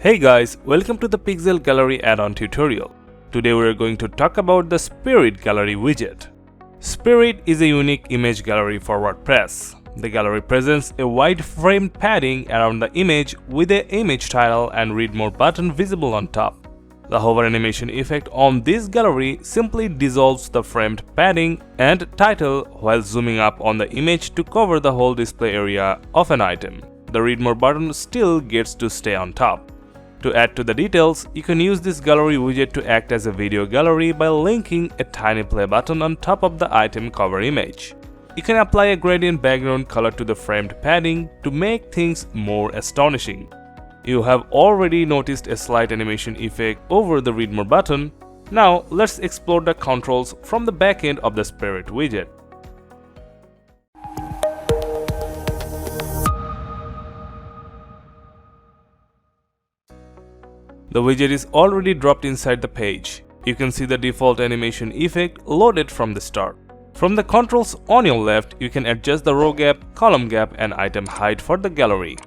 Hey guys, welcome to the Pixel Gallery add-on tutorial. Today we are going to talk about the Spirit Gallery widget. Spirit is a unique image gallery for WordPress. The gallery presents a wide framed padding around the image with an image title and read more button visible on top. The hover animation effect on this gallery simply dissolves the framed padding and title while zooming up on the image to cover the whole display area of an item. The read more button still gets to stay on top. To add to the details, you can use this gallery widget to act as a video gallery by linking a tiny play button on top of the item cover image. You can apply a gradient background color to the framed padding to make things more astonishing. You have already noticed a slight animation effect over the read more button. Now let's explore the controls from the back end of the Spirit widget. The widget is already dropped inside the page. You can see the default animation effect loaded from the start. From the controls on your left, you can adjust the row gap, column gap and item height for the gallery.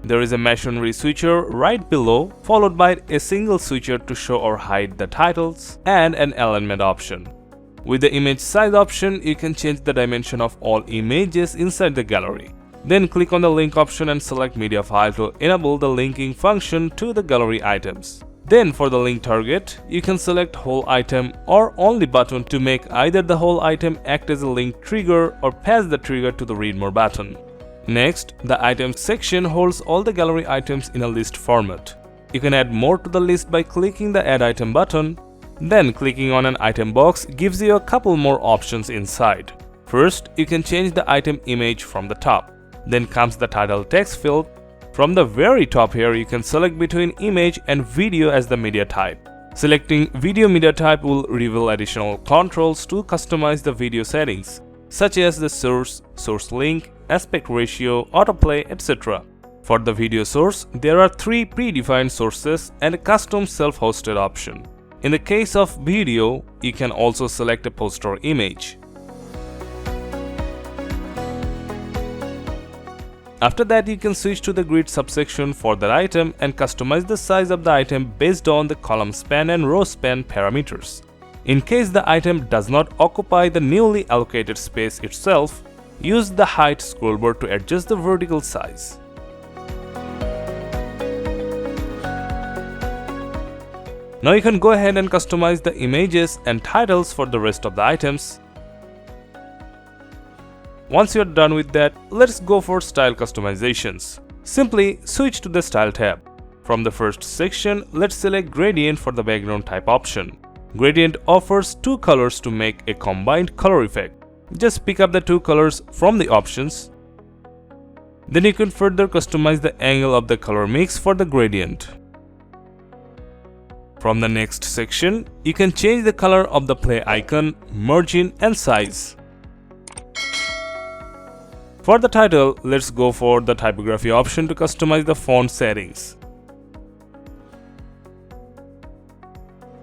There is a masonry switcher right below, followed by a single switcher to show or hide the titles and an alignment option. With the image size option, you can change the dimension of all images inside the gallery. Then click on the link option and select media file to enable the linking function to the gallery items. Then for the link target, you can select whole item or only button to make either the whole item act as a link trigger or pass the trigger to the read more button. Next, the items section holds all the gallery items in a list format. You can add more to the list by clicking the add item button. Then clicking on an item box gives you a couple more options inside. First, you can change the item image from the top. Then comes the title text field. From the very top here, you can select between image and video as the media type. Selecting video media type will reveal additional controls to customize the video settings, such as the source, source link, aspect ratio, autoplay, etc. For the video source, there are 3 predefined sources and a custom self-hosted option. In the case of video, you can also select a poster image. After that, you can switch to the grid subsection for that item and customize the size of the item based on the column span and row span parameters. In case the item does not occupy the newly allocated space itself, use the height scroll bar to adjust the vertical size. Now you can go ahead and customize the images and titles for the rest of the items. Once you're done with that, let's go for style customizations. Simply switch to the Style tab. From the first section, let's select Gradient for the background type option. Gradient offers 2 colors to make a combined color effect. Just pick up the 2 colors from the options. Then you can further customize the angle of the color mix for the gradient. From the next section, you can change the color of the play icon, margin and size. For the title, let's go for the typography option to customize the font settings.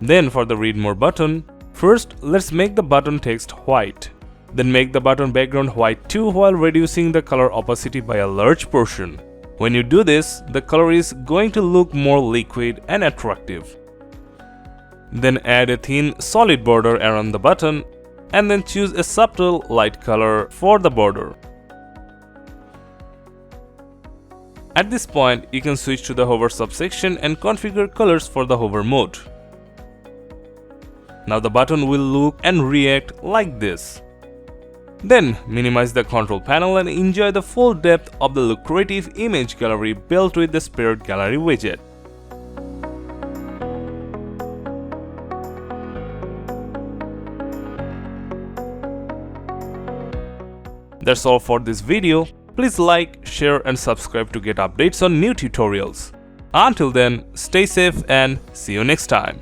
Then for the read more button, first let's make the button text white. Then make the button background white too while reducing the color opacity by a large portion. When you do this, the color is going to look more liquid and attractive. Then add a thin solid border around the button and then choose a subtle light color for the border. At this point, you can switch to the hover subsection and configure colors for the hover mode. Now the button will look and react like this. Then minimize the control panel and enjoy the full depth of the lucrative image gallery built with the Spirit Gallery widget. That's all for this video. Please like, share and subscribe to get updates on new tutorials. Until then, stay safe and see you next time.